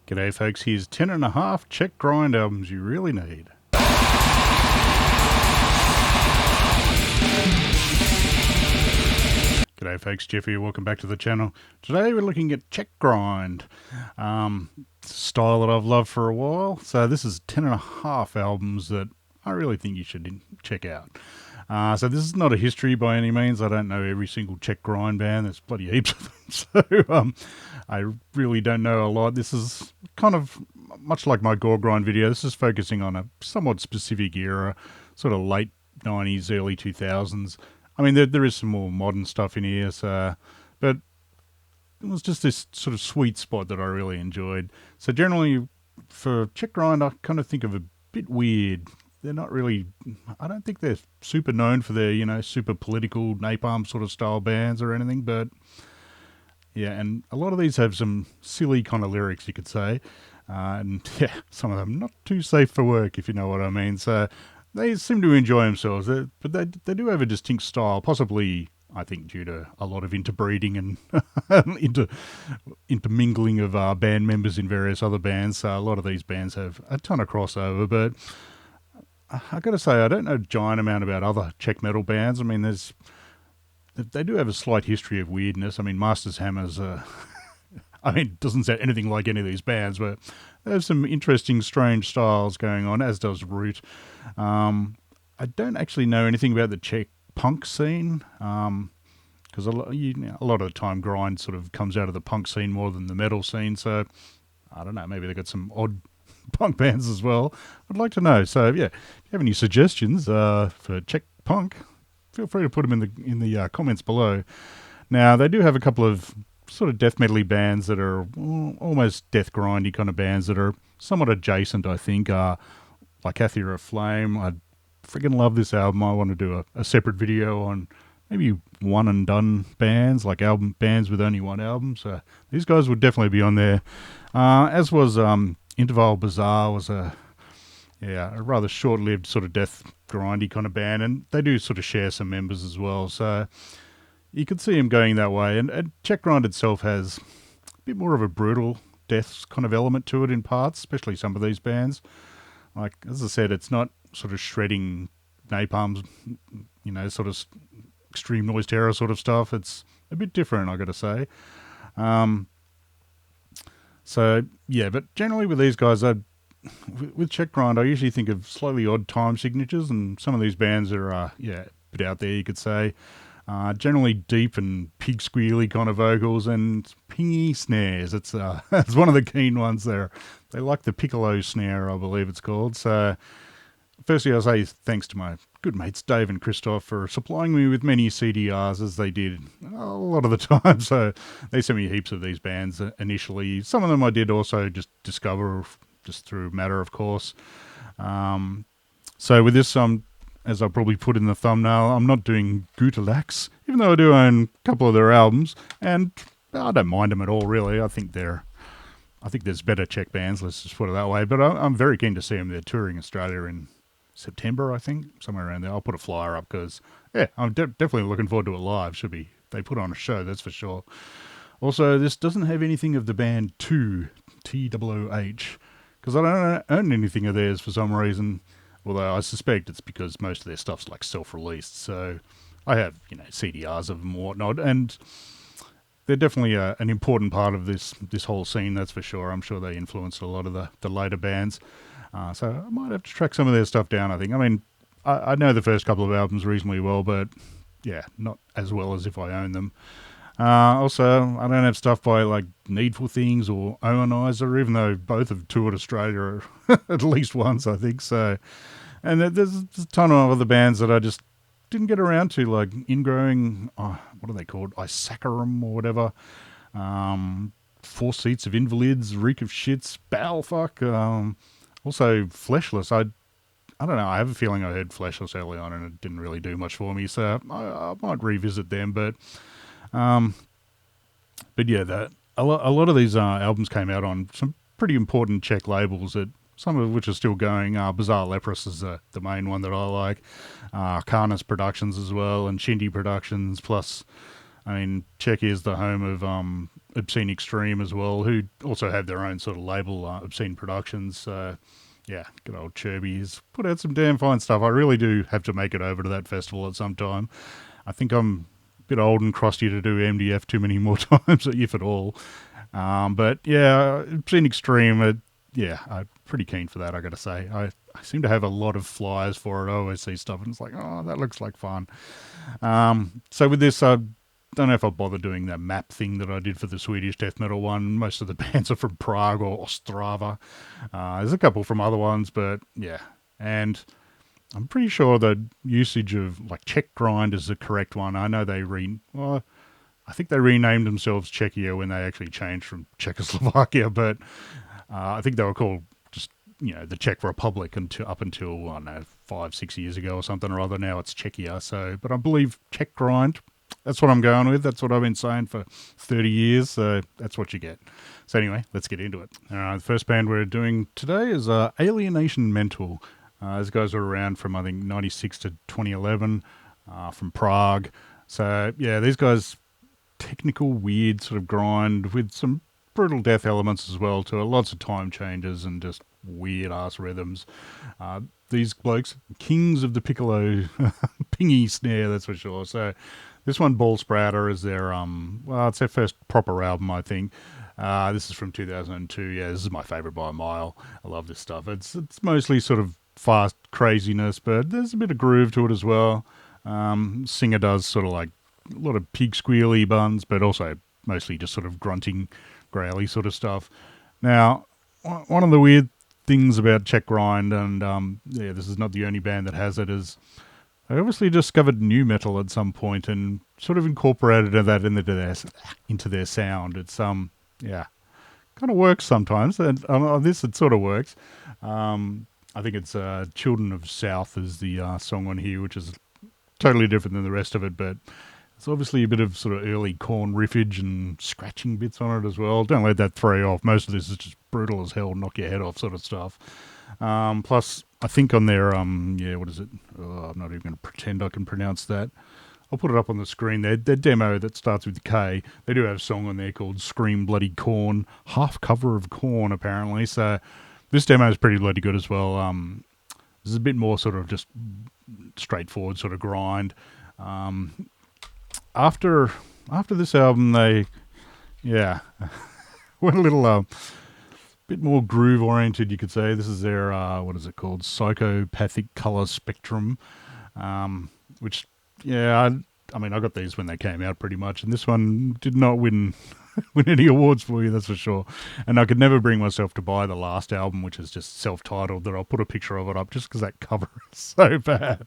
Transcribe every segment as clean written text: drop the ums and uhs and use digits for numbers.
G'day folks, here's 10.5 CZECH GRIND albums you really need. G'day folks, Jeff here, welcome back to the channel. Today we're looking at CZECH GRIND, style that I've loved for a while. So this is 10.5 albums that I really think you should check out. So this is not a history by any means. I don't know every single CZECH GRIND band. There's bloody heaps of them. So I really don't know a lot. This is kind of much like my gore grind video. This is focusing on a somewhat specific era, sort of late 90s, early 2000s. I mean, there is some more modern stuff in here, so, but it was just this sort of sweet spot that I really enjoyed. So generally, for CZECH GRIND, I kind of think of a bit weird. They're not really, I don't think they're super known for their, super political napalm sort of style bands or anything, but yeah, and a lot of these have some silly kind of lyrics, you could say. And yeah, some of them not too safe for work, if you know what I mean. So they seem to enjoy themselves, but they do have a distinct style, possibly, I think, due to a lot of interbreeding and intermingling of band members in various other bands. So a lot of these bands have a ton of crossover, but I got to say, I don't know a giant amount about other CZECH metal bands. I mean, they do have a slight history of weirdness. I mean, Masters Hammers, I mean, doesn't sound anything like any of these bands, but they have some interesting, strange styles going on, as does Root. I don't actually know anything about the CZECH punk scene, because a lot of the time grind sort of comes out of the punk scene more than the metal scene, so I don't know, maybe they've got some odd punk bands as well. I'd like to know. So yeah, if you have any suggestions for CZECH punk, feel free to put them in the comments below. Now, they do have a couple of sort of death metal-y bands that are almost death grindy kind of bands that are somewhat adjacent, I think, like Athia Flame. I freaking love this album. I want to do a separate video on maybe one and done bands, like bands with only one album. So these guys would definitely be on there. As was Interval Bazaar, was a rather short-lived sort of death grindy kind of band, and they do sort of share some members as well, so you could see them going that way. And CZECH GRIND itself has a bit more of a brutal death kind of element to it in parts, especially some of these bands. Like, as I said, it's not sort of shredding napalms, sort of extreme noise terror sort of stuff. It's a bit different, I got to say. So yeah, but generally with these guys, with CZECH GRIND, I usually think of slightly odd time signatures, and some of these bands are, a bit out there, you could say. Generally deep and pig squealy kind of vocals and pingy snares. It's it's one of the keen ones there. They like the piccolo snare, I believe it's called. So firstly, I'll say thanks to my good mates Dave and Christoph for supplying me with many CDRs, as they did a lot of the time. So they sent me heaps of these bands initially. Some of them I did also just discover just through matter, of course. So with this, as I probably put in the thumbnail, I'm not doing Gutalax, even though I do own a couple of their albums, and I don't mind them at all, really. I think there's better CZECH bands, let's just put it that way. But I'm very keen to see them. They're touring Australia in September, I think, somewhere around there. I'll put a flyer up because, yeah, I'm definitely looking forward to it live. Should be. They put on a show, that's for sure. Also, this doesn't have anything of the band T-O-O-H, because I don't own anything of theirs for some reason. Although I suspect it's because most of their stuff's like self-released. So I have, CDRs of them and whatnot, and they're definitely an important part of this whole scene, that's for sure. I'm sure they influenced a lot of the later bands. So I might have to track some of their stuff down, I think. I mean, I know the first couple of albums reasonably well, but yeah, not as well as if I own them. Also, I don't have stuff by like Needful Things or Owenizer, even though both have toured Australia at least once, I think. So, and there's a ton of other bands that I just didn't get around to, like Ingrowing, what are they called? Isaacarum or whatever. Four Seats of Invalids, Reek of Shits, Bowelfuck. Also, Fleshless. I don't know. I have a feeling I heard Fleshless early on and it didn't really do much for me. So I might revisit them, but yeah, a lot of these albums came out on some pretty important CZECH labels, that some of which are still going. Bizarre Leprous is the main one that I like. Carnis Productions as well, and Shindy Productions. Plus, I mean, CZECH is the home of Obscene Extreme as well, who also have their own sort of label, Obscene Productions. So, yeah, good old Chirby. He's put out some damn fine stuff. I really do have to make it over to that festival at some time. I think I'm a bit old and crusty to do MDF too many more times, if at all. But yeah, Obscene Extreme, yeah, I'm pretty keen for that, I gotta say. I seem to have a lot of flyers for it. I always see stuff and it's like, oh, that looks like fun. So with this, I don't know if I'll bother doing that map thing that I did for the Swedish death metal one. Most of the bands are from Prague or Ostrava. There's a couple from other ones, but yeah. And I'm pretty sure the usage of like Czech Grind is the correct one. I know I think they renamed themselves Czechia when they actually changed from Czechoslovakia, but I think they were called just, the Czech Republic up until, I don't know, 5-6 years ago or something or other. Now it's Czechia. So, but I believe Czech Grind, that's what I'm going with. That's what I've been saying for 30 years. So that's what you get. So anyway, let's get into it. The first band we're doing today is Alienation Mental. Those guys were around from, I think, 96 to 2011, from Prague. So, yeah, these guys, technical, weird sort of grind with some brutal death elements as well to it. Lots of time changes and just weird-ass rhythms. These blokes, kings of the piccolo pingy snare, that's for sure. So this one, Ball Sprouter, is their, it's their first proper album, I think. This is from 2002. Yeah, this is my favourite by a mile. I love this stuff. It's mostly sort of fast craziness, but there's a bit of groove to it as well. Singer does sort of like a lot of pig squealy buns, but also mostly just sort of grunting, growly sort of stuff. Now, one of the weird things about Czech Grind, and this is not the only band that has it, is I obviously discovered new metal at some point and sort of incorporated that into their sound. It's kind of works sometimes, and on this it sort of works. I think it's Children of South is the song on here, which is totally different than the rest of it, but it's obviously a bit of sort of early Korn riffage and scratching bits on it as well. Don't let that throw you off. Most of this is just brutal as hell, knock your head off sort of stuff. Plus, I think on their, what is it? Oh, I'm not even going to pretend I can pronounce that. I'll put it up on the screen. Their demo that starts with K, they do have a song on there called Scream Bloody Corn, half cover of Korn apparently. So this demo is pretty bloody good as well. This is a bit more sort of just straightforward sort of grind. After this album, they, went a little bit more groove oriented, you could say. This is their what is it called? Psychopathic Color Spectrum, which I mean I got these when they came out pretty much, and this one did not win any awards for you, that's for sure. And I could never bring myself to buy the last album, which is just self-titled, that I'll put a picture of it up just because that cover is so bad.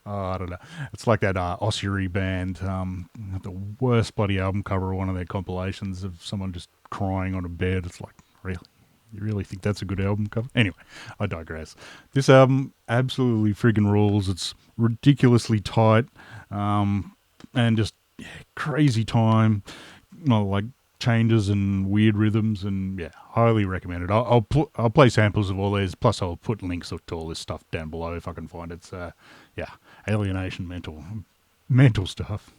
I don't know. It's like that Ossuary band, the worst bloody album cover of one of their compilations of someone just crying on a bed. It's like, really? You really think that's a good album cover? Anyway, I digress. This album absolutely friggin' rules. It's ridiculously tight, and just crazy time, like changes and weird rhythms, and highly recommended. I'll play samples of all these, plus I'll put links to all this stuff down below if I can find it. So Alienation mental stuff.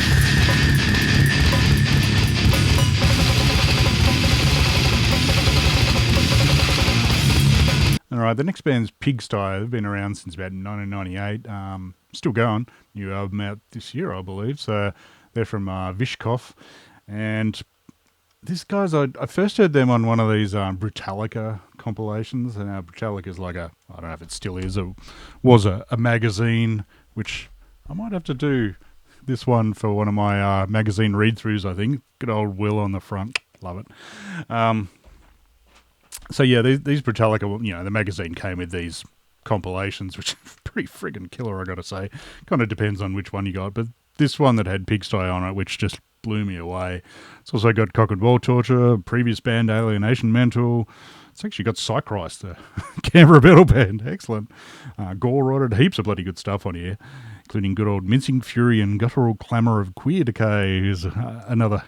Alright, the next band's Pigsty. They've been around since about 1998, still going. New album out this year, I believe. So they're from Vyshkov, and these guys, I first heard them on one of these Brutalica compilations. And Brutalica is like I don't know if it still is, was a magazine, which I might have to do this one for one of my magazine read-throughs, I think. Good old Will on the front. Love it. So these Brutalica, the magazine came with these compilations, which are pretty friggin' killer, I gotta say. Kind of depends on which one you got, but this one that had Pigsty on it, which just blew me away. It's also got Cock and Ball Torture, previous band Alienation Mental. It's actually got Psychrist, the Canberra metal band. Excellent. Gore Rotted, heaps of bloody good stuff on here, including good old Mincing Fury and Guttural Clamour of Queer Decay, who's another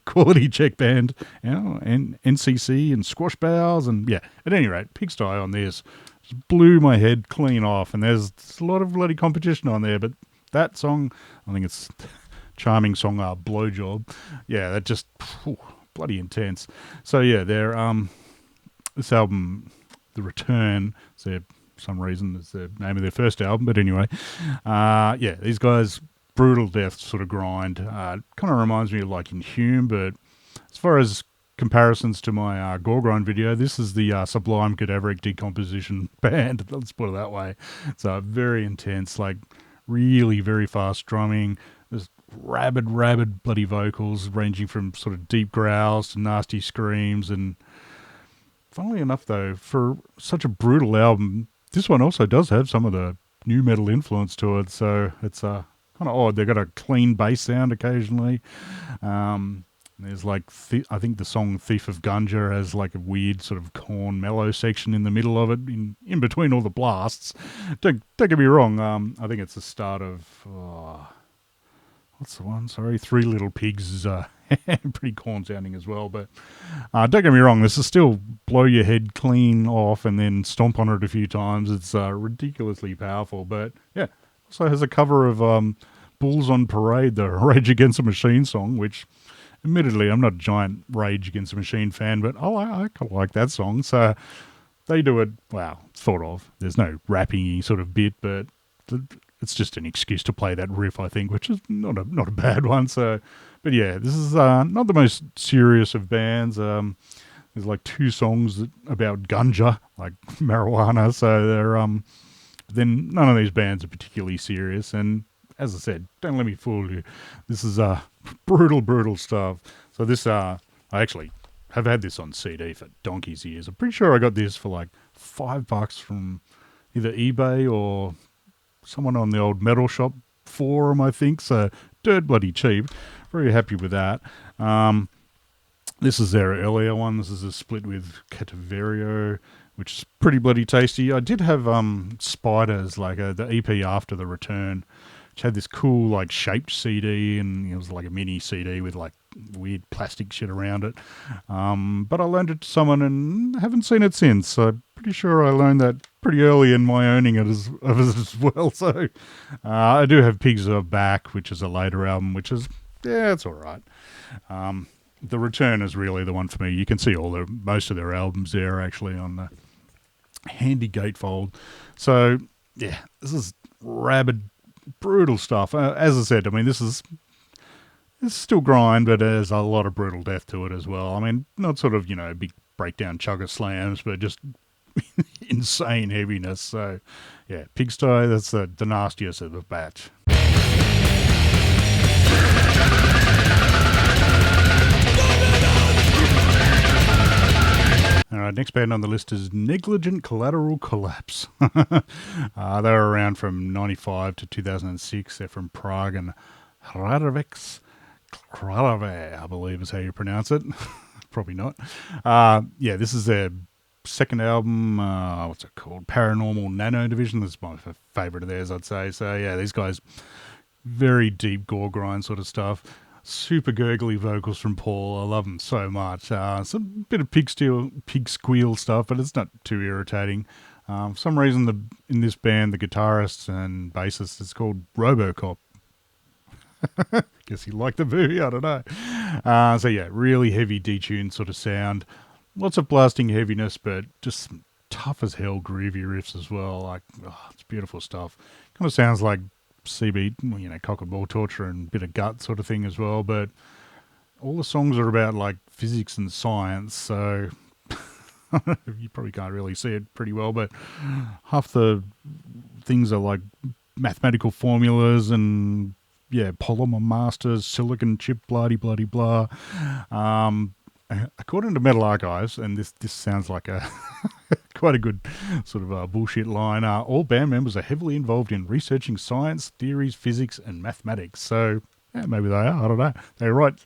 quality Czech band, and NCC and Squash Bowels, and at any rate, Pigsty on this just blew my head clean off, and there's a lot of bloody competition on there, but that song, I think it's charming song, Blowjob, that just bloody intense. So yeah, they're this album, The Return, some reason it's the name of their first album, but anyway, yeah, these guys, brutal death sort of grind. Kind of reminds me of like Inhume, but as far as comparisons to my gore grind video, this is the Sublime Cadaveric Decomposition band. Let's put it that way. It's very intense, like really very fast drumming. There's rabid bloody vocals ranging from sort of deep growls to nasty screams. And funnily enough, though, for such a brutal album, this one also does have some of the new metal influence to it. So it's kind of odd. They've got a clean bass sound occasionally. There's like, I think the song Thief of Gunja has like a weird sort of corn mellow section in the middle of it, in between all the blasts. Don't get me wrong, I think it's the start of, what's the one? Sorry, Three Little Pigs is pretty corn sounding as well. But don't get me wrong, this is still blow your head clean off and then stomp on it a few times. It's ridiculously powerful. But yeah, also has a cover of Bulls on Parade, the Rage Against the Machine song, which admittedly I'm not a giant Rage Against the Machine fan, but I kind of like that song. So they do it, well, sort of. There's no rapping-y sort of bit, but it's just an excuse to play that riff, I think, which is not a bad one. So, but yeah, this is not the most serious of bands. There's like 2 songs about ganja, like marijuana. So then none of these bands are particularly serious. And as I said, don't let me fool you. This is brutal stuff. So this, I actually have had this on CD for donkey's years. I'm pretty sure I got this for like $5 from either eBay or someone on the old metal shop forum, I think. So dirt bloody cheap. Very happy with that. This is their earlier one. This is a split with Cataverio, which is pretty bloody tasty. I did have Spiders, like the EP after The Return, which had this cool like shaped CD, and it was like a mini CD with like weird plastic shit around it. But I loaned it to someone and haven't seen it since. So pretty sure I learned that pretty early in my owning it as well. So I do have Pigs Are Back, which is a later album, which is, yeah, it's all right. The Return is really the one for me. You can see most of their albums there actually on the handy gatefold. So yeah, this is rabid, brutal stuff. As I said, I mean, it's still grind, but there's a lot of brutal death to it as well. I mean, not sort of, big breakdown chugger slams, but just insane heaviness. So yeah, Pigsty, that's the nastiest of the batch. All right, next band on the list is Negligent Collateral Collapse. They were around from 95 to 2006. They're from Prague and Hradec Kralove, I believe is how you pronounce it. Probably not. Yeah, this is their second album. What's it called? Paranormal Nano Division. This is my favourite of theirs, I'd say. So yeah, these guys, very deep gore grind sort of stuff. Super gurgly vocals from Paul. I love them so much. Some bit of pig squeal stuff, but it's not too irritating. For some reason, in this band, the guitarist and bassist is called RoboCop. Guess he liked the movie. I don't know. So yeah, really heavy detuned sort of sound. Lots of blasting heaviness, but just tough as hell groovy riffs as well. Like, it's beautiful stuff. Kind of sounds like CB, cock and ball torture and bit of gut sort of thing as well. But all the songs are about like physics and science, so you probably can't really see it pretty well. But half the things are like mathematical formulas and polymer masters, silicon chip, bloody blah. According to Metal Archives, and this sounds like a quite a good sort of bullshit line, all band members are heavily involved in researching science, theories, physics, and mathematics. So yeah, maybe they are. I don't know. They write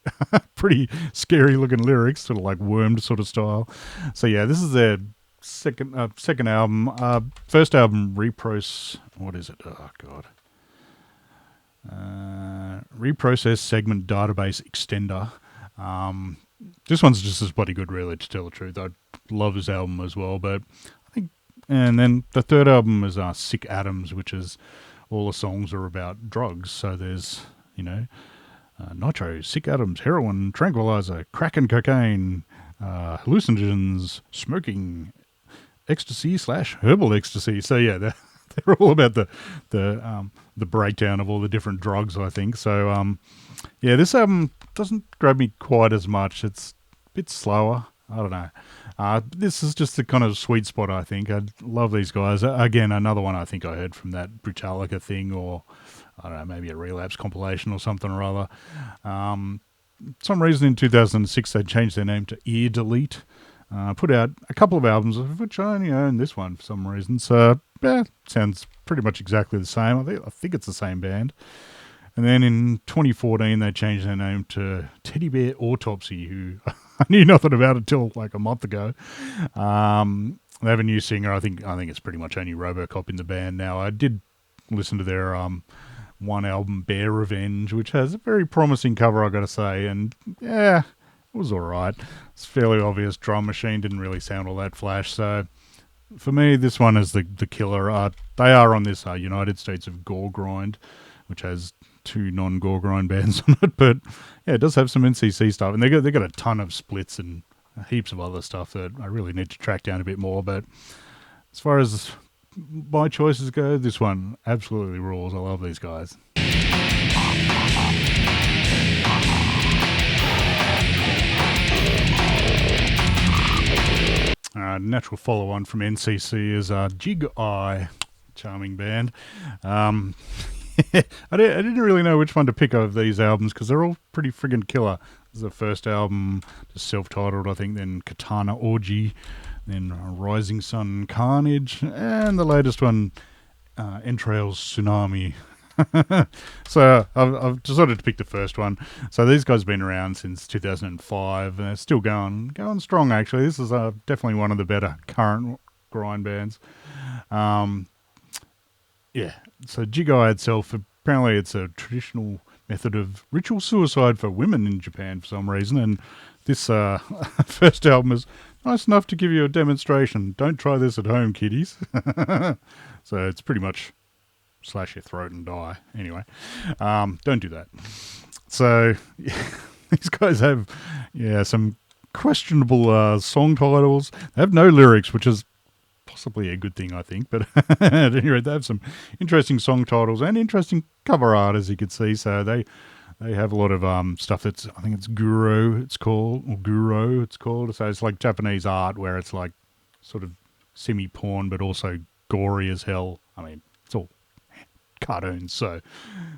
pretty scary looking lyrics, sort of like Wormed sort of style. So yeah, this is their second album. First album, what is it? Oh god. Reprocess Segment Database Extender. This one's just as bloody good, really, to tell the truth. I love this album as well, but I think, and then the third album is Sick Atoms, which is all the songs are about drugs. So there's, nitro, sick atoms, heroin, tranquilizer, crack and cocaine, hallucinogens, smoking, ecstasy / herbal ecstasy. So yeah, they're all about the breakdown of all the different drugs, I think. So yeah, this album doesn't grab me quite as much. It's a bit slower. I don't know. This is just the kind of sweet spot, I think. I love these guys. Again, another one I think I heard from that Brutalica thing, or I don't know, maybe a Relapse compilation or something or other. Some reason in 2006 they changed their name to Ear Delete. Put out a couple of albums, of which I only own this one for some reason. So, yeah, sounds pretty much exactly the same. I think it's the same band. And then in 2014, they changed their name to Teddy Bear Autopsy, who I knew nothing about until like a month ago. They have a new singer. I think it's pretty much only Robocop in the band now. I did listen to their one album, Bear Revenge, which has a very promising cover, I got to say. And yeah, it was all right. It's fairly obvious. Drum machine didn't really sound all that flash. So for me, this one is the killer. They are on this United States of Gore Grind, which has 2 non-Gore Grind bands on it, but yeah, it does have some NCC stuff, and they got a ton of splits and heaps of other stuff that I really need to track down a bit more. But as far as my choices go, this one absolutely rules. I love these guys. Natural follow-on from NCC is Jig-ai, charming band. I didn't really know which one to pick of these albums because they're all pretty friggin' killer. This is the first album, just self-titled, I think, then Katana Orgy, then Rising Sun Carnage, and the latest one, Entrails Tsunami. So I've decided to pick the first one. So these guys have been around since 2005, and they're still going strong, actually. This is definitely one of the better current grind bands. Yeah, so Jiguai itself, apparently it's a traditional method of ritual suicide for women in Japan for some reason, and this first album is nice enough to give you a demonstration. Don't try this at home, kiddies. So it's pretty much slash your throat and die. Anyway, don't do that. So yeah, these guys have some questionable song titles. They have no lyrics, which is possibly a good thing, I think. But at any rate, they have some interesting song titles and interesting cover art, as you can see. So they have a lot of stuff that's, I think it's Guro, it's called, or Guro, it's called. So it's like Japanese art where it's like sort of semi-porn, but also gory as hell. I mean, it's all cartoons, so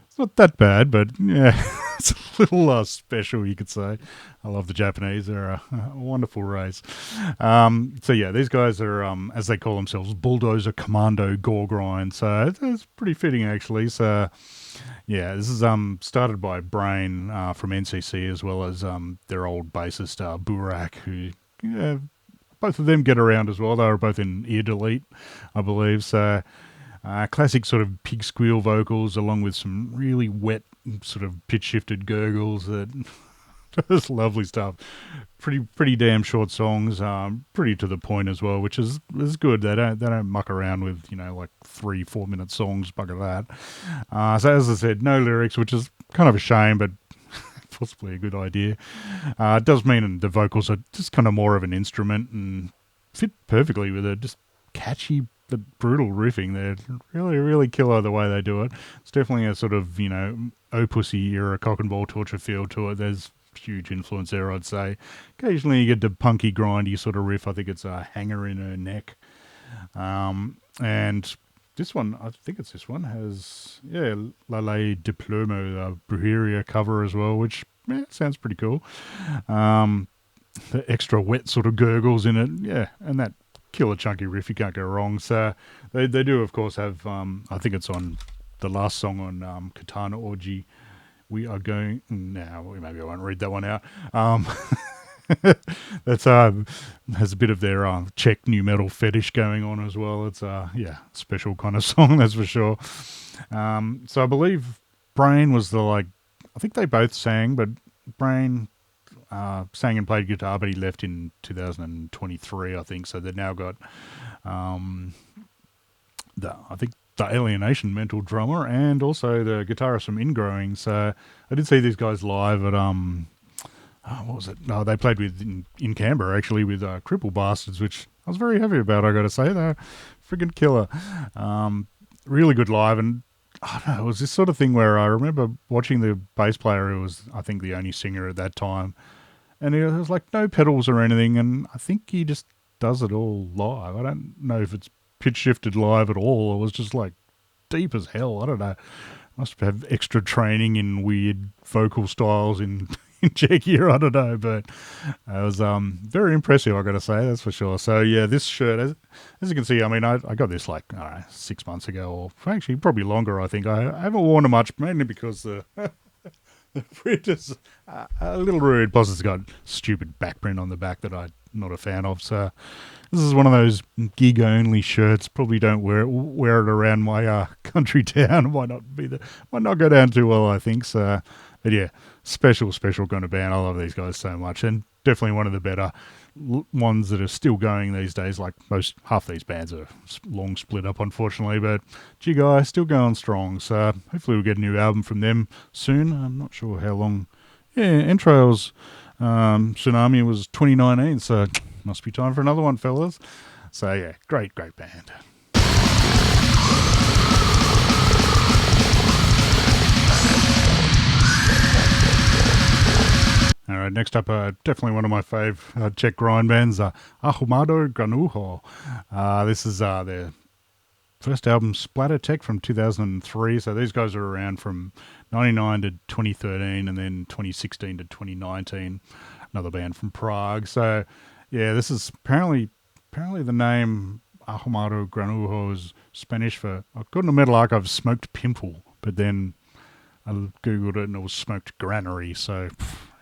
it's not that bad, but yeah, it's a little special, you could say. I love the Japanese. They're a wonderful race. So yeah, these guys are, as they call themselves, Bulldozer Commando Gore Grind, so it's pretty fitting, actually. So yeah, this is started by Brain from NCC, as well as their old bassist Burak, who both of them get around as well. They were both in Ear Delete, I believe. So classic sort of pig squeal vocals, along with some really wet sort of pitch shifted gurgles. That just lovely stuff. Pretty damn short songs. Pretty to the point as well, which is good. They don't muck around with like 3-4 minute songs. Bugger that. So as I said, no lyrics, which is kind of a shame, but possibly a good idea. It does mean the vocals are just kind of more of an instrument and fit perfectly with it. Just catchy but brutal riffing. They're really, really killer the way they do it. It's definitely a sort of, Oh Pussy era cock and ball torture feel to it. There's huge influence there, I'd say. Occasionally you get the punky, grindy sort of riff. I think it's a Hanger in Her Neck. And this one, I think it's this one, has, La Ley Diplomo, the Brujeria cover as well, which sounds pretty cool. The extra wet sort of gurgles in it, and that killer chunky riff, you can't go wrong. So they do, of course, have, I think it's on the last song on Katana Orgy, We Are Going, now maybe I won't read that one out. That's has a bit of their Czech new metal fetish going on as well. It's special kind of song, that's for sure. So I believe Brain was I think they both sang, but Brain sang and played guitar, but he left in 2023, I think. So they've now got I think the Alienation Mental drummer and also the guitarist from Ingrowing. So I did see these guys live at what was it? No, they played with in Canberra actually with Cripple Bastards, which I was very happy about. I got to say, they're friggin' killer. Really good live, and I don't know, it was this sort of thing where I remember watching the bass player, who was I think the only singer at that time, and there was like no pedals or anything, and I think he just does it all live. I don't know if it's pitch shifted live at all. It was just like deep as hell. I don't know. Must have extra training in weird vocal styles in in Czechia. I don't know, but it was very impressive. I got to say, that's for sure. So yeah, this shirt, as you can see, I mean, I got this like I don't know, 6 months ago, or actually probably longer. I think I haven't worn it much, mainly because the the print is a little rude. Plus, it's got stupid back print on the back that I'm not a fan of. So this is one of those gig only shirts. Probably don't wear it around my country town. Might not go down too well, I think. So, but yeah, special kind of band. I love these guys so much, and definitely one of the better ones that are still going these days. Like half these bands are long split up, unfortunately, but Jiguai still going strong. So hopefully we'll get a new album from them soon. I'm not sure how long. Yeah, Entrails Tsunami was 2019, so must be time for another one, fellas. So yeah, great band. All right, next up, definitely one of my fave Czech grind bands, Aumadoo Ganuho. This is their first album, Splatter Tech, from 2003. So these guys are around from 99 to 2013, and then 2016 to 2019. Another band from Prague. So yeah, this is apparently the name Aumadoo Ganuho is Spanish for, according to Metal Archive, smoked pimple. But then I googled it and it was smoked granary. So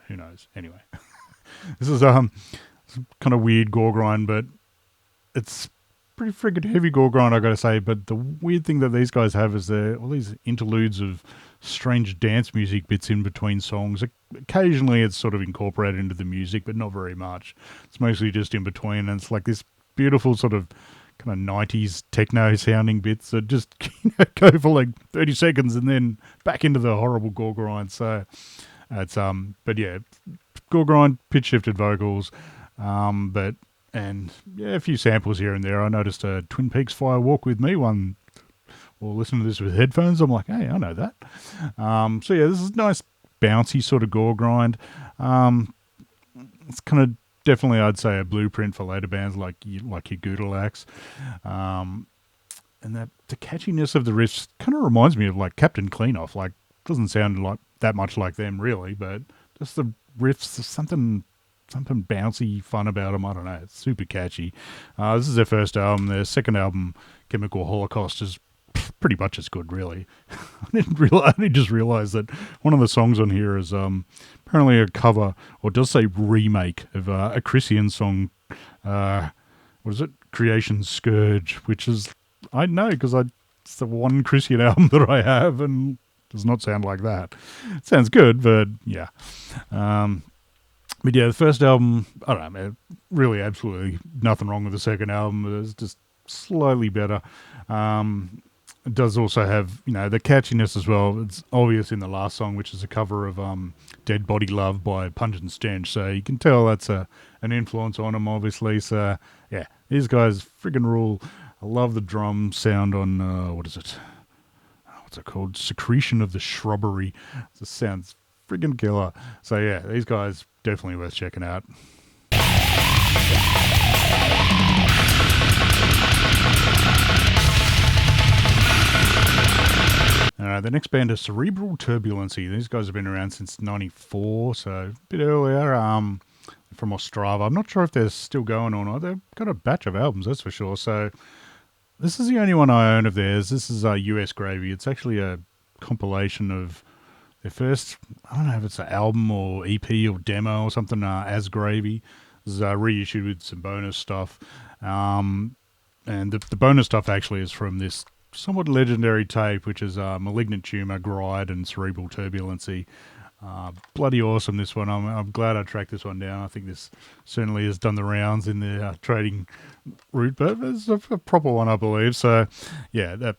who knows? Anyway, this is kind of weird gore grind, but it's pretty friggin' heavy gore grind, I gotta say. But the weird thing that these guys have is all these interludes of strange dance music bits in between songs. Occasionally it's sort of incorporated into the music, but not very much. It's mostly just in between, and it's like this beautiful sort of kind of 90s techno sounding bits that just go for like 30 seconds and then back into the horrible gore grind. So it's but yeah, gore grind, pitch shifted vocals, and yeah, a few samples here and there. I noticed a Twin Peaks Fire Walk With Me one, or listen to this with headphones. I'm like, hey, I know that. So yeah, this is nice bouncy sort of gore grind. It's kind of definitely, I'd say, a blueprint for later bands like your Gutalax. And the catchiness of the riffs kind of reminds me of like Captain Cleanoff. Like, doesn't sound like that much like them really, but just the riffs, there's something bouncy fun about them. I don't know, it's super catchy. This is their first album. Their second album, Chemical Holocaust, is pretty much as good, really. I only just realised that one of the songs on here is apparently a cover, or does say remake, of a Christian song. What is it? Creation Scourge, which is, I know because it's the one Christian album that I have, and does not sound like that. It sounds good, but yeah. But yeah, the first album, I don't know, man, really absolutely nothing wrong with the second album. It's just slightly better. It does also have, the catchiness as well. It's obvious in the last song, which is a cover of Dead Body Love by Pungent Stench. So you can tell that's an influence on them, obviously. So yeah, these guys friggin' rule. I love the drum sound on, what is it? What's it called? Secretion of the Shrubbery. It sounds friggin' killer. So yeah, these guys definitely worth checking out. The next band is Cerebral Turbulency. These guys have been around since '94, so a bit earlier. From Ostrava. I'm not sure if they're still going or not. They've got a batch of albums, that's for sure. So this is the only one I own of theirs. This is US Gravy. It's actually a compilation of their first, I don't know if it's an album or EP or demo or something, as Gravy. This is reissued with some bonus stuff. And the bonus stuff actually is from this somewhat legendary tape, which is Malignant Tumor, Gride, and Cerebral Turbulency. Bloody awesome, this one. I'm glad I tracked this one down. I think this certainly has done the rounds in the trading route, but it's a proper one, I believe. So, yeah,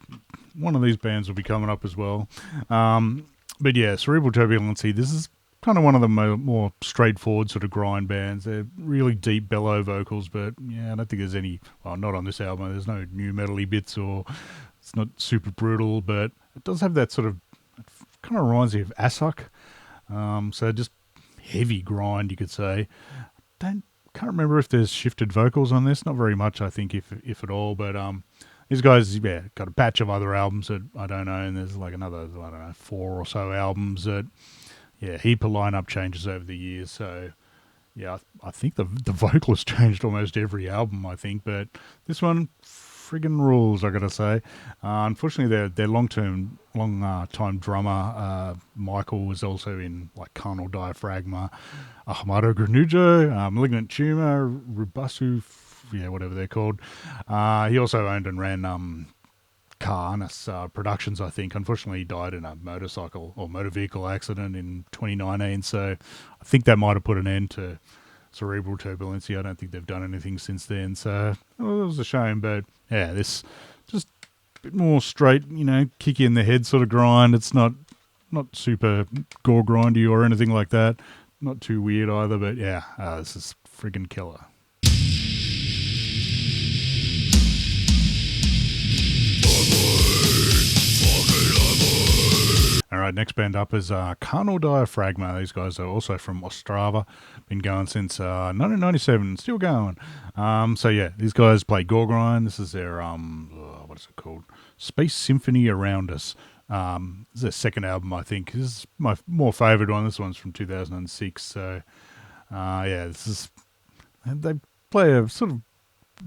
one of these bands will be coming up as well. But yeah, Cerebral Turbulency, this is kind of one of the more straightforward sort of grind bands. They're really deep bellow vocals, but yeah, I don't think there's any, well, not on this album, there's no new metal-y bits, or it's not super brutal, but it does have that sort of, it kind of reminds me of Asok. So just heavy grind, you could say. Can't remember if there's shifted vocals on this. Not very much, I think, if at all. But these guys, yeah, got a batch of other albums that I don't know, and there's like another, I don't know, 4 or so albums that, yeah, heap of lineup changes over the years. So yeah, I think the vocalist changed almost every album, I think, but this one friggin' rules, I gotta say. Unfortunately, their long time drummer Michael was also in like Carninal Di Fragma, Aumadoo Ganuho, Malignant Tumor, Rubasu, yeah, whatever they're called. He also owned and ran Carnis Productions, I think. Unfortunately, he died in a motorcycle or motor vehicle accident in 2019, so I think that might have put an end to Cerebral Turbulency. I don't think they've done anything since then, so it was a shame. But yeah, this just a bit more straight, you know, kick you in the head sort of grind. It's not super gore grindy or anything like that. Not too weird either, but yeah, this is friggin' killer. All right, next band up is Carninal Di Fragma. These guys are also from Ostrava. Been going since 1997, still going. So yeah, these guys play gore grind. This is their what is it called? Space Symphony Around Us. This is their second album, I think. This is my more favourite one. This one's from 2006. So yeah, they play a sort of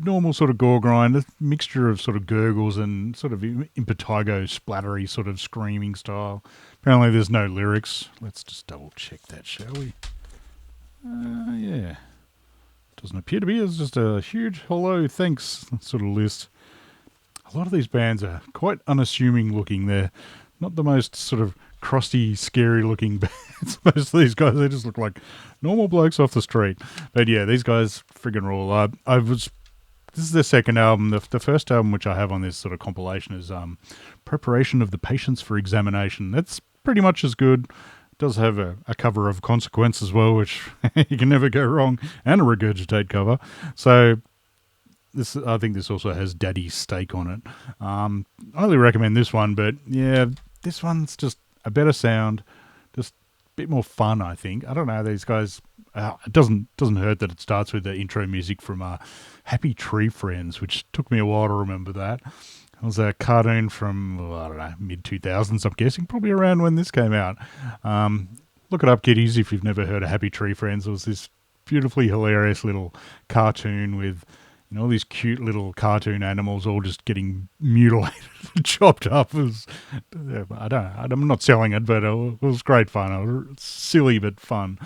normal sort of gore grind, a mixture of sort of gurgles and sort of impetigo splattery sort of screaming style. Apparently there's no lyrics. Let's just double check that, shall we? Yeah. Doesn't appear to be. It's just a huge hello, thanks sort of list. A lot of these bands are quite unassuming looking. They're not the most sort of crusty, scary looking bands. Most of these guys, they just look like normal blokes off the street. But yeah, these guys friggin' rule. This is their second album. The first album which I have on this sort of compilation is Preparation of the Patients for Examination. That's pretty much as good. It does have a cover of Consequence as well, which you can never go wrong, and a Regurgitate cover. So I think this also has Daddy's Steak on it. I only recommend this one, but yeah, this one's just a better sound, just a bit more fun, I think. I don't know, these guys... it doesn't hurt that it starts with the intro music from Happy Tree Friends, which took me a while to remember that. It was a cartoon from, I don't know, mid-2000s, I'm guessing, probably around when this came out. Look it up, kiddies, if you've never heard of Happy Tree Friends. It was this beautifully hilarious little cartoon with, you know, all these cute little cartoon animals all just getting mutilated and chopped up. It was, I'm not selling it, but it was great fun. It's silly but fun.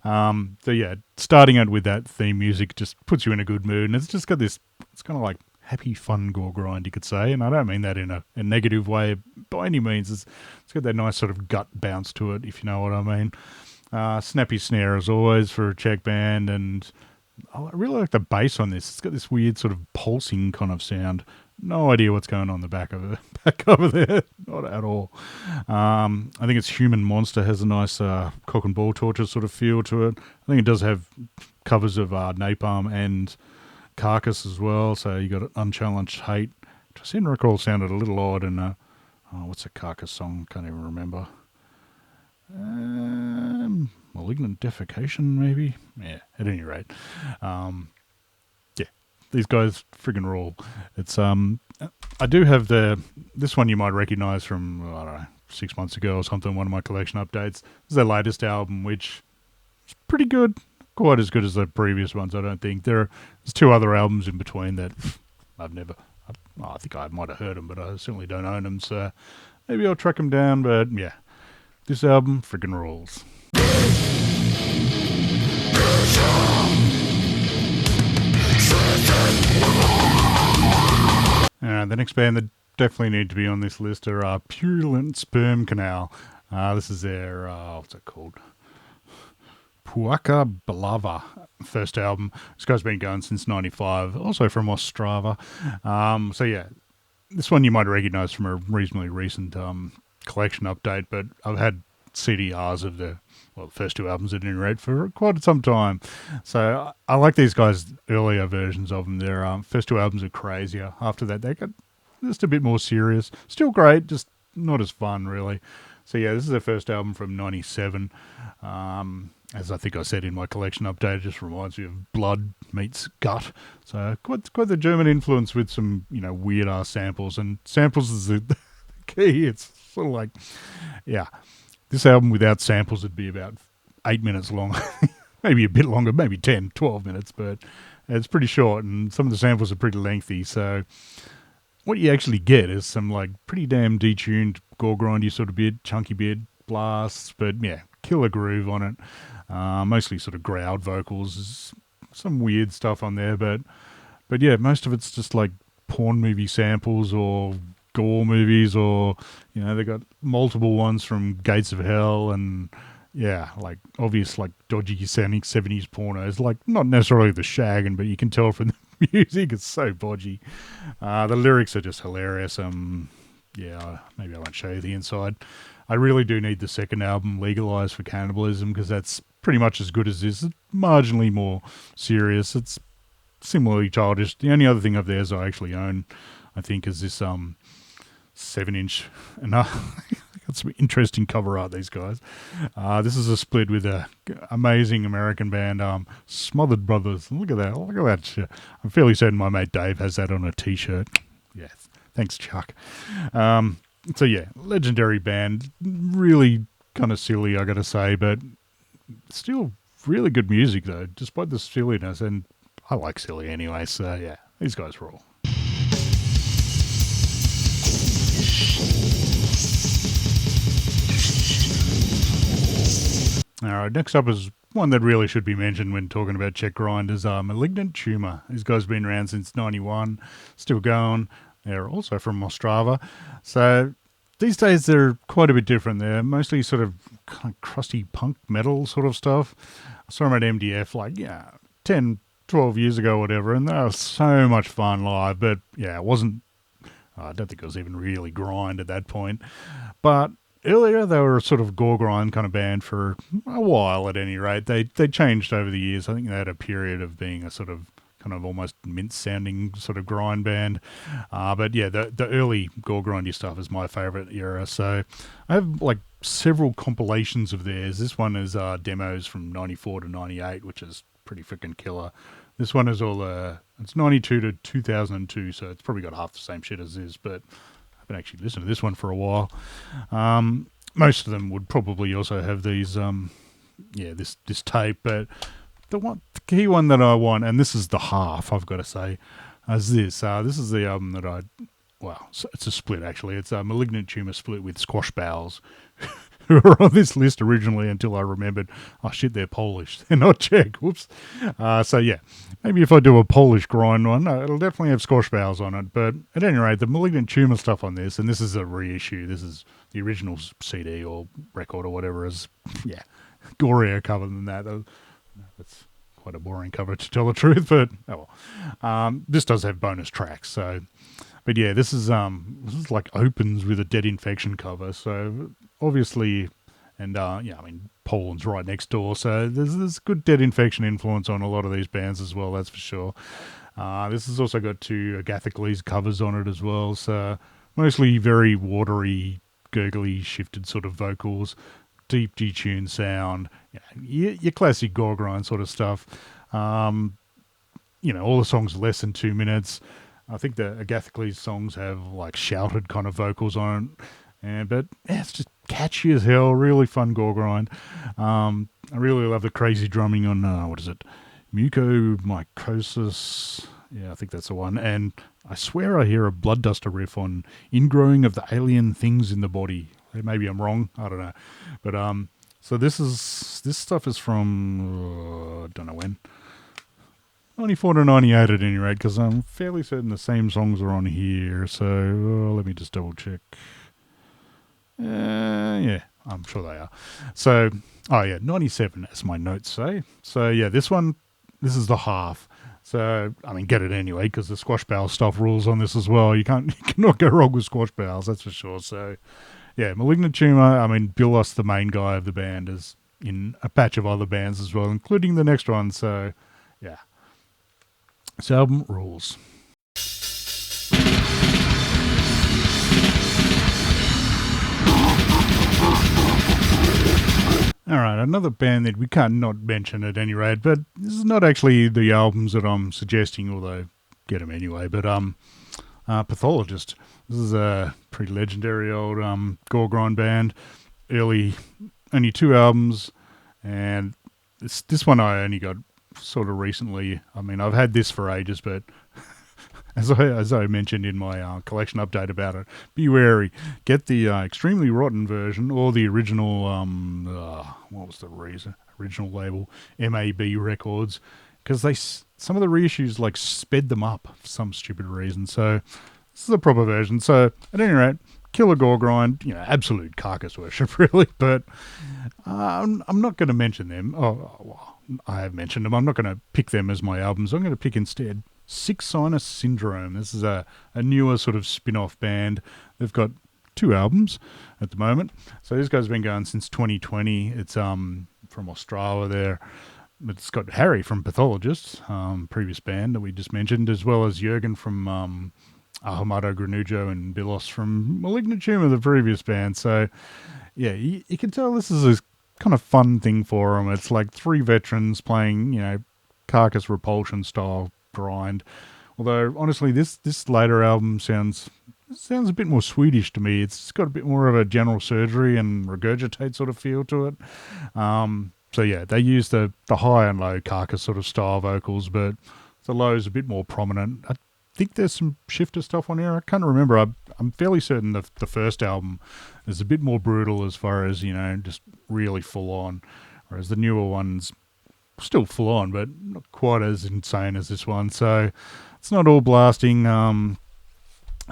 So yeah, starting out with that theme music just puts you in a good mood, and it's just got this, it's kind of like happy fun gore grind, you could say, and I don't mean that in a negative way by any means. It's got that nice sort of gut bounce to it, if you know what I mean. Snappy snare as always for a Czech band, and I really like the bass on this. It's got this weird sort of pulsing kind of sound. No idea what's going on the back over there. Not at all. I think it's Human Monster has a nice cock and ball torture sort of feel to it. I think it does have covers of Napalm and Carcass as well. So you got Unchallenged Hate, which I seem to recall sounded a little odd. And what's a Carcass song? Can't even remember. Malignant Defecation, maybe? Yeah, at any rate. Yeah, these guys friggin' rule. It's, I do have this one you might recognise from, I don't know, 6 months ago or something, one of my collection updates. This is their latest album, which is pretty good. Quite as good as the previous ones, I don't think. There's 2 other albums in between that I think I might have heard them, but I certainly don't own them, so maybe I'll track them down, but yeah. This album friggin' rules. The next band that definitely need to be on this list are Purulent Sperm Canal. This is their, what's it called? Puaka Balava, first album. This guy's been going since 95, also from Ostrava. So yeah, this one you might recognise from a reasonably recent collection update, but I've had CDRs of the first two albums at any rate for quite some time. So I like these guys' earlier versions of them. Their first two albums are crazier. After that, they got just a bit more serious. Still great, just not as fun, really. So yeah, this is their first album from '97. As I think I said in my collection update, it just reminds me of blood meets gut. So quite the German influence with some weird ass samples, and samples is the key. It's sort of like, yeah, this album without samples would be about 8 minutes long, maybe a bit longer, maybe 10, 12 minutes, but it's pretty short, and some of the samples are pretty lengthy. So what you actually get is some like pretty damn detuned gore grindy sort of bit, chunky bit, blasts, but yeah, killer groove on it. Mostly sort of growled vocals, some weird stuff on there, but yeah, most of it's just like porn movie samples or gore movies, or they got multiple ones from Gates of Hell, and yeah, like obvious like dodgy sounding 70s pornos, like not necessarily the shagging, but you can tell from the music it's so bodgy. The lyrics are just hilarious. Yeah, maybe I won't show you the inside. I really do need the second album, Legalized for Cannibalism, because that's pretty much as good as this. It's marginally more serious. It's similarly childish. The only other thing of theirs I actually own, I think, is this 7-inch, and got some interesting cover art, these guys. This is a split with a amazing American band, Smothered Brothers. Look at that shit. I'm fairly certain my mate Dave has that on a t-shirt. Yes, thanks Chuck. So yeah, legendary band, really kind of silly, I gotta say, but still really good music though, despite the silliness, and I like silly anyway, so yeah, these guys rule. Alright, next up is one that really should be mentioned when talking about CZECH GRIND, is Malignant Tumor. These guys have been around since '91, still going. They're also from Ostrava. So these days they're quite a bit different. They're mostly sort of kind of crusty punk metal sort of stuff. I saw them at MDF like, 10, 12 years ago or whatever, and they were so much fun live. But yeah, it wasn't, I don't think it was even really grind at that point. But earlier they were a sort of gore grind kind of band for a while at any rate. They changed over the years. I think they had a period of being a sort of kind of almost mince-sounding sort of grind band. But yeah, the early gore grindy stuff is my favourite era. So I have like several compilations of theirs. This one is demos from 94 to 98, which is pretty freaking killer. This one is all, it's 92 to 2002, so it's probably got half the same shit as this, but I haven't actually listened to this one for a while. Most of them would probably also have these, this tape, but the key one that I want, and this is the half, I've got to say, is this. This is the album that it's a split actually. It's a Malignant Tumor split with Squash Bowels, who were on this list originally until I remembered, oh shit, they're Polish. They're not Czech. Whoops. So yeah, maybe if I do a Polish grind one, it'll definitely have Squash Bowels on it. But at any rate, the Malignant Tumor stuff on this, and this is a reissue. This is the original CD or record or whatever, is, gorier cover than that. That's quite a boring cover to tell the truth, but oh well. This does have bonus tracks, so. But yeah, this is like opens with a Dead Infection cover, so obviously, and Poland's right next door, so there's good Dead Infection influence on a lot of these bands as well, that's for sure. This has also got two Agathocles covers on it as well, so mostly very watery, gurgly, shifted sort of vocals, deep detuned sound, your classic gore grind sort of stuff. All the songs less than 2 minutes. I think the Agathocles songs have like shouted kind of vocals on it, but it's just catchy as hell, really fun gore grind. I really love the crazy drumming on, Mucomycosis. Yeah, I think that's the one. And I swear I hear a Blood Duster riff on Ingrowing of the Alien Things in the Body. Maybe I'm wrong, I don't know. But so this stuff is from, I don't know when. 94 to 98 at any rate, because I'm fairly certain the same songs are on here. So let me just double check. Yeah, I'm sure they are. So, 97 as my notes say. So yeah, this is the half. So, I mean, get it anyway, because the squash barrel stuff rules on this as well. You cannot go wrong with squash barrels, that's for sure. So, yeah, Malignant Tumor, I mean, Bilos, the main guy of the band, is in a patch of other bands as well, including the next one. So, yeah. This album rules. All right, another band that we can't not mention at any rate, but this is not actually the albums that I'm suggesting, although get them anyway. But Pathologist. This is a pretty legendary old gore grind band. Early, only 2 albums, and this one I only got sort of recently. I mean, I've had this for ages, but as I mentioned in my collection update about it, be wary. Get the extremely rotten version or the original. What was the reason? Original label MAB Records, because some of the reissues like sped them up for some stupid reason. So this is the proper version. So at any rate, killer gore grind, absolute carcass worship really. But I'm not going to mention them. Well, I have mentioned them. I'm not going to pick them as my albums. I'm going to pick instead Sinus Syndrome. This is a newer sort of spin-off band. They've got 2 albums at the moment. So this guy's been going since 2020. It's from Australia there. It's got Harry from Pathologist, previous band that we just mentioned, as well as Jürgen from Aumadoo Ganuho and Bilos from Malignant Tumor, the previous band. So, yeah, you can tell this is a kind of fun thing for them. It's like 3 veterans playing, carcass repulsion style grind. Although, honestly, this later album sounds a bit more Swedish to me. It's got a bit more of a general surgery and regurgitate sort of feel to it. So yeah, they use the high and low carcass sort of style vocals, but the low's a bit more prominent. I think there's some shifter stuff on here. I can't remember. I'm fairly certain the first album is a bit more brutal as far as, just really full on, whereas the newer one's still full on, but not quite as insane as this one. So it's not all blasting. I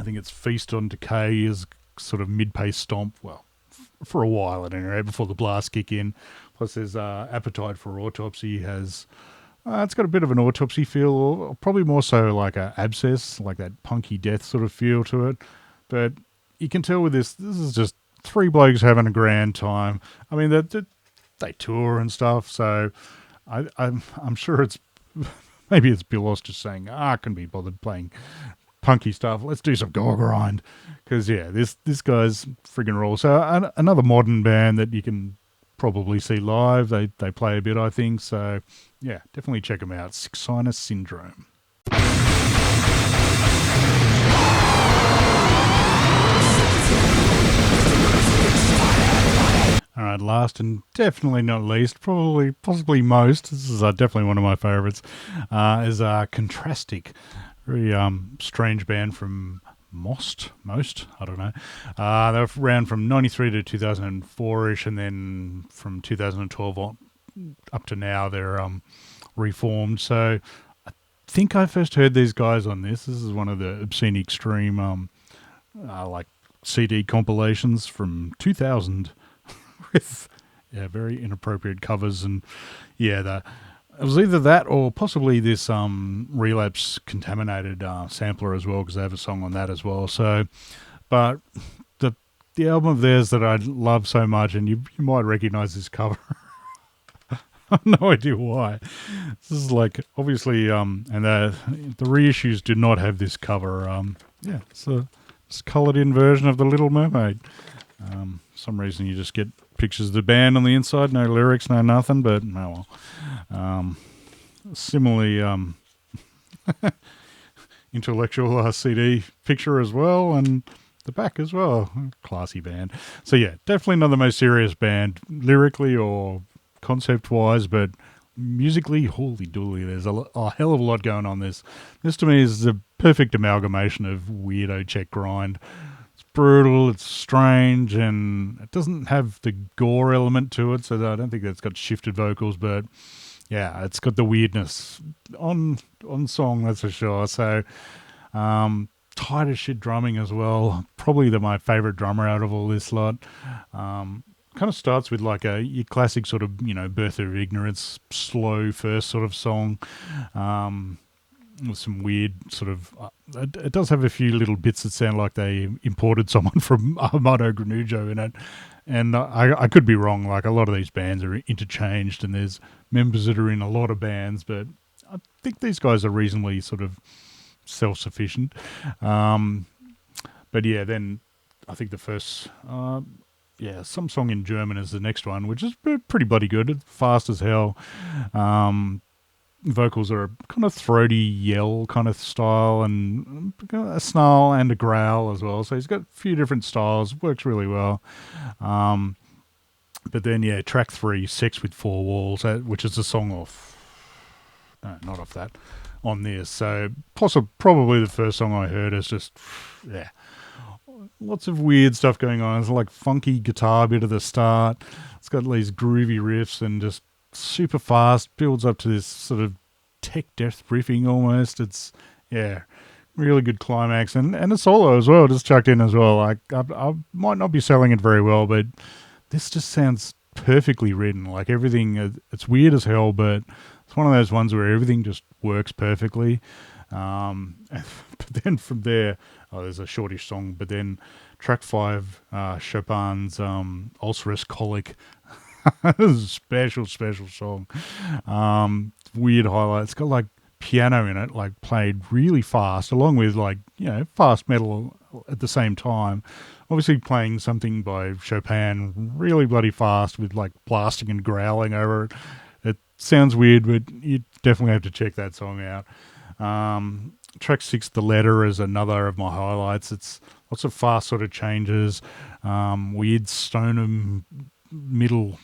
think it's Feast on Decay is sort of mid-pace stomp. Well, for a while at any rate, before the blasts kick in. Plus there's Appetite for Autopsy has... it's got a bit of an autopsy feel, or probably more so like a Abscess, like that punky death sort of feel to it. But you can tell with this is just 3 blokes having a grand time. I mean, they tour and stuff, so I'm sure it's... Maybe it's Bilos just saying, I couldn't be bothered playing punky stuff. Let's do some gore grind. Because, yeah, this guy's friggin' raw. So another modern band that you can probably see live. They play a bit, I think. So, yeah, definitely check them out. Sinus Syndrome. All right, last and definitely not least, possibly most, this is definitely one of my favourites, is Contrastic. Very strange band from Most, I don't know. They were around from 93 to 2004-ish, and then from 2012 on, up to now, they're reformed. So I think I first heard these guys on this. This is one of the Obscene Extreme like CD compilations from 2000 with very inappropriate covers, and it was either that or possibly this Relapse Contaminated sampler as well, because they have a song on that as well. So, but the album of theirs that I love so much, and you might recognise this cover. I have no idea why. This is like, obviously, and the reissues do not have this cover. It's a coloured in version of The Little Mermaid. For some reason you just get pictures of the band on the inside, no lyrics, no nothing, but oh well. Similarly, intellectual CD picture as well, and the back as well. Classy band. So yeah, definitely not the most serious band lyrically or concept-wise, but musically, holy dooly, there's a hell of a lot going on this. This to me is the perfect amalgamation of weirdo Czech grind. Brutal, it's strange, and it doesn't have the gore element to it, so I don't think that's got shifted vocals, but yeah, it's got the weirdness on song, that's for sure. So tight as shit drumming as well. Probably my favourite drummer out of all this lot. Kind of starts with like your classic sort of, Birth of Ignorance, slow first sort of song. with some weird sort of. It does have a few little bits that sound like they imported someone from Aumadoo Ganuho in it, and I could be wrong. Like a lot of these bands are interchanged, and there's members that are in a lot of bands, but I think these guys are reasonably sort of self-sufficient. But yeah, then I think the first. Some song in German is the next one, which is pretty bloody good. Fast as hell. Vocals are a kind of throaty yell kind of style, and a snarl and a growl as well. So he's got a few different styles. Works really well. But then, yeah, track 3, Sex with Four Walls, which is a song off... No, not off that. On this. So probably the first song I heard is just... Yeah. Lots of weird stuff going on. It's like funky guitar bit at the start. It's got these groovy riffs and just super fast, builds up to this sort of tech death riffing almost. It's, yeah, really good climax. And a solo as well, just chucked in as well. Like, I might not be selling it very well, but this just sounds perfectly written. Like everything, it's weird as hell, but it's one of those ones where everything just works perfectly. But then from there, there's a shortish song, but then track 5, Chopin's Ulcerous Colic. This is a special song. Weird highlight. It's got like piano in it, like played really fast, along with like, fast metal at the same time. Obviously playing something by Chopin really bloody fast with like blasting and growling over it. It sounds weird, but you definitely have to check that song out. Track 6, The Letter, is another of my highlights. It's lots of fast sort of changes, weird stoner middle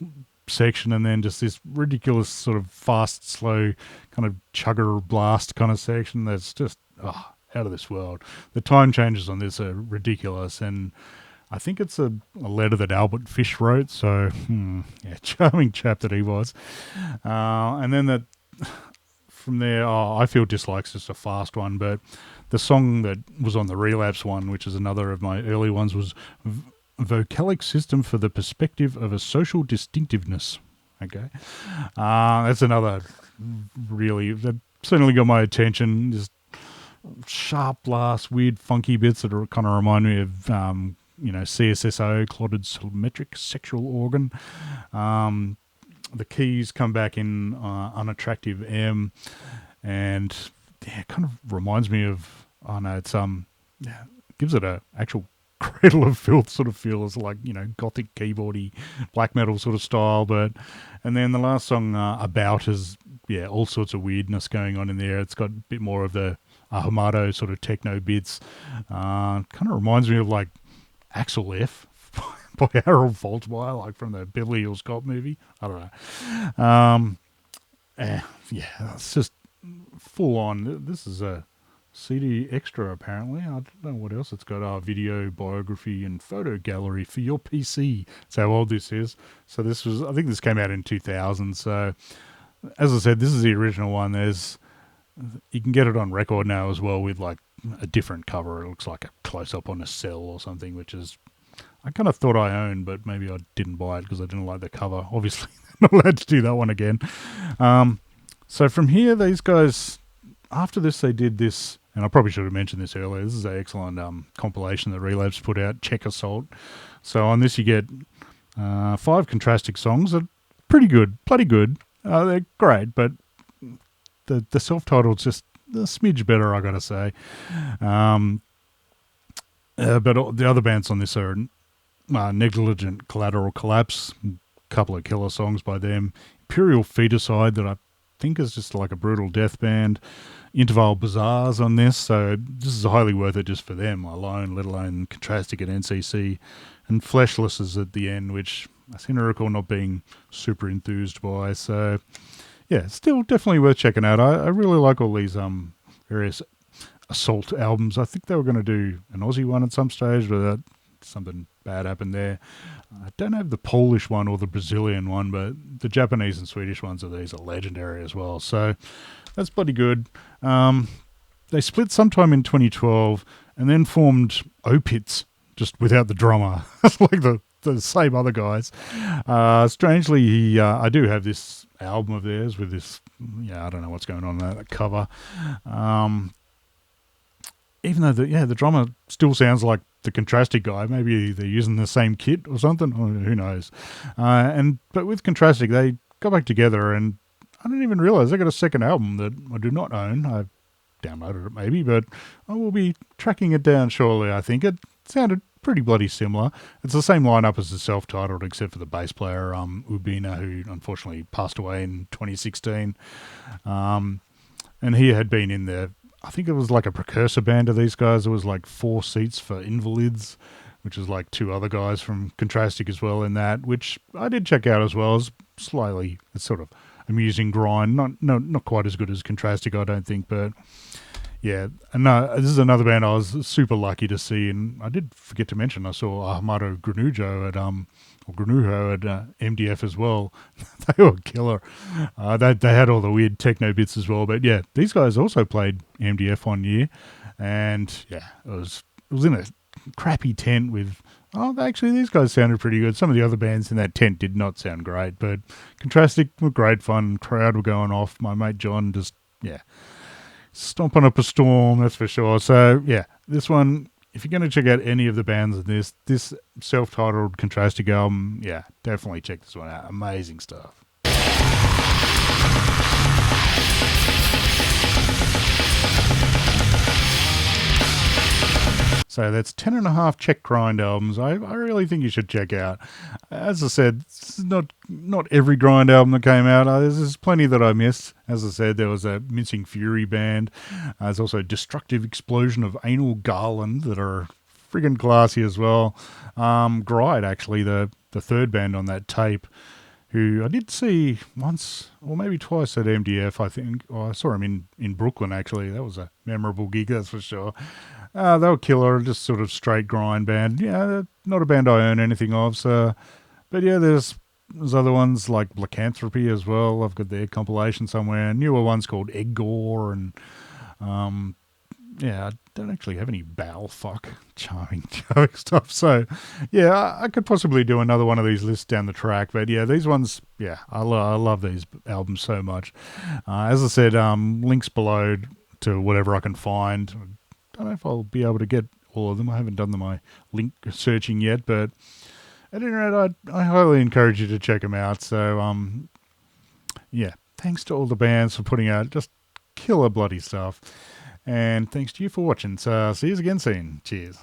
section, and then just this ridiculous sort of fast, slow kind of chugger blast kind of section that's just out of this world. The time changes on this are ridiculous, and I think it's a letter that Albert Fish wrote, so charming chap that he was. And then from there, I Feel Dislikes just a fast one, but the song that was on the Relapse one, which is another of my early ones, was Vocalic System for the Perspective of a Social Distinctiveness. Okay. That's another really, that certainly got my attention. Just sharp blast, weird funky bits that are kind of remind me of, CSSO, Clotted Symmetric Sexual Organ. The keys come back in unattractive M, and it kind of reminds me of, gives it a actual Cradle of Filth sort of feel, as like, gothic keyboardy black metal sort of style. And then the last song, About, is all sorts of weirdness going on in there. It's got a bit more of the Aumadoo sort of techno bits. Kind of reminds me of like Axel F by Harold Faltermeyer, like from the Beverly Hills Cop movie. I don't know. It's just full on. This is a CD extra, apparently. I don't know what else it's got. Video, biography, and photo gallery for your PC. That's how old this is. So I think this came out in 2000. So, as I said, this is the original one. You can get it on record now as well with like a different cover. It looks like a close-up on a cell or something, which is, I kind of thought I owned, but maybe I didn't buy it because I didn't like the cover. Obviously, not allowed to do that one again. So from here, these guys, after this, they did this, and I probably should have mentioned this earlier. This is an excellent compilation that Relapse put out, Check Assault. So on this, you get 5 Contrastic songs that are pretty good, bloody good. They're great, but the self-titled's just a smidge better, I got to say. But the other bands on this are Negligent, Collateral, Collapse, a couple of killer songs by them. Imperial Feticide, that I think is just like a brutal death band. Interval Bazaars on this, so this is highly worth it just for them alone, let alone Contrastic at NCC. And Fleshless is at the end, which I seem to recall not being super enthused by. So, yeah, still definitely worth checking out. I really like all these various Assault albums. I think they were going to do an Aussie one at some stage, but something bad happened there. I don't have the Polish one or the Brazilian one, but the Japanese and Swedish ones of these are legendary as well. So that's bloody good. They split sometime in 2012 and then formed Opits, just without the drummer. Like the same other guys. Strangely, I do have this album of theirs with this, I don't know what's going on in that cover. Um, Even though the drummer still sounds like the Contrastic guy, maybe they're using the same kit or something. Who knows? But with Contrastic, they got back together, and I didn't even realize they got a second album that I do not own. I've downloaded it maybe, but I will be tracking it down shortly. I think it sounded pretty bloody similar. It's the same lineup as the self-titled, except for the bass player, Ubina, who unfortunately passed away in 2016. And he had been in there. I think it was like a precursor band to these guys. There was like 4 seats for invalids, which is like 2 other guys from Contrastic as well in that, which I did check out as well. It's sort of amusing grind. Not quite as good as Contrastic, I don't think, but yeah. And this is another band I was super lucky to see, and I did forget to mention I saw Aumadoo Ganuho at MDF as well. They were killer. They had all the weird techno bits as well. But yeah, these guys also played MDF one year, and yeah, it was in a crappy tent with. Actually, these guys sounded pretty good. Some of the other bands in that tent did not sound great, but Contrastic were great fun. Crowd were going off. My mate John just stomping up a storm, that's for sure. So yeah, this one. If you're going to check out any of the bands in this self-titled Contrastic album, yeah, definitely check this one out. Amazing stuff. So that's 10.5 Czech Grind albums I really think you should check out. As I said, it's not every Grind album that came out. There's plenty that I missed. As I said, there was a Mincing Fury band. There's also Destructive Explosion of Anal Garland that are friggin' classy as well. Gride, actually, the third band on that tape, who I did see once or maybe twice at MDF, I think. I saw him in Brooklyn, actually. That was a memorable gig, that's for sure. They were killer, just sort of straight grind band. Yeah, not a band I own anything of. So, but yeah, there's other ones like Lycanthropy as well. I've got their compilation somewhere. Newer ones called Egg Gore, and I don't actually have any bowel fuck charming stuff. So, yeah, I could possibly do another one of these lists down the track. But yeah, these ones, I love these albums so much. As I said, links below to whatever I can find. I don't know if I'll be able to get all of them. I haven't done my link searching yet, but at any rate, I highly encourage you to check them out. So, thanks to all the bands for putting out just killer bloody stuff. And thanks to you for watching. So, see you again soon. Cheers.